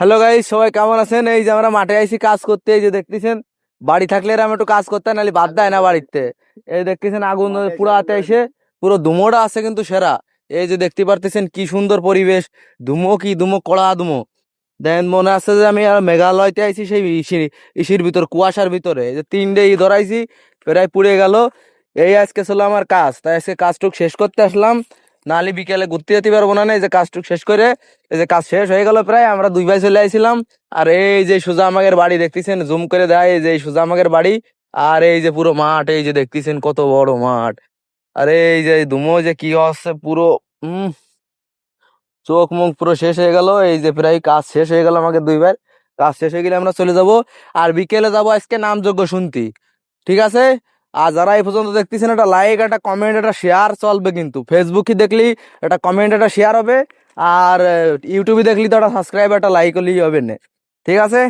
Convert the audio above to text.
Hello guys, সবাই কেমন আছেন? এই যে আমরা মাঠে আইছি কাজ করতে। এই যে দেখতেছেন, বাড়ি থাকলে এরকম একটু কাজ করতে হয়, নাহলে বাদ দেয় না বাড়িতে। এই দেখতেছেন আগুন পুরাতে এসে পুরো ধুমোটা আছে কিন্তু সেরা। এই যে দেখতে পারতেছেন কি সুন্দর পরিবেশ। ধুমো কি ধুমো, কড়া ধুমো। দেন মনে আছে যে আমি আর মেঘালয়তে আইছি, সেই ইসির ভিতর, কুয়াশার ভিতরে। এই যে 3 ডে ধরাইছি, প্রায় পুড়ে গেল। এই আজকে ছিল আমার কাজ, তাই আজকে কাজটুক শেষ করতে আসলাম। নাহলে বিকেলে ঘুরতে যেতে পারবো না। এই যে কাজটুক শেষ করে, এই যে কাজ শেষ হয়ে গেল প্রায়, আমরা 2 ভাই চলে আইছিলাম। আর এই যে সোজা আমাদের বাড়ি দেখতেছেন, জুম করে দেয়, এই যে এই সোজা আমাদের বাড়ি। আর এই যে পুরো মাঠ, এই যে দেখতেছেন কত বড় মাঠ। আর এই যে ধুমো যে কি হচ্ছে পুরো, উম চোখ মুখ পুরো শেষ হয়ে গেল। এই যে প্রায় কাজ শেষ হয়ে গেল আমাকে 2 বার। কাজ শেষ হয়ে গেলে আমরা চলে যাব। আর বিকেলে যাব আজকে নামযজ্ঞ শুনতি, ঠিক আছে? আর যারা এই পর্যন্ত দেখতেছেন, একটা লাইক, একটা কমেন্ট, একটা শেয়ার চলবে কিন্তু। ফেসবুকে দেখলি একটা কমেন্ট, একটা শেয়ার হবে। আর ইউটিউবে দেখলি তো একটা সাবস্ক্রাইব, একটা লাইক হলেই হবে না, ঠিক আছে?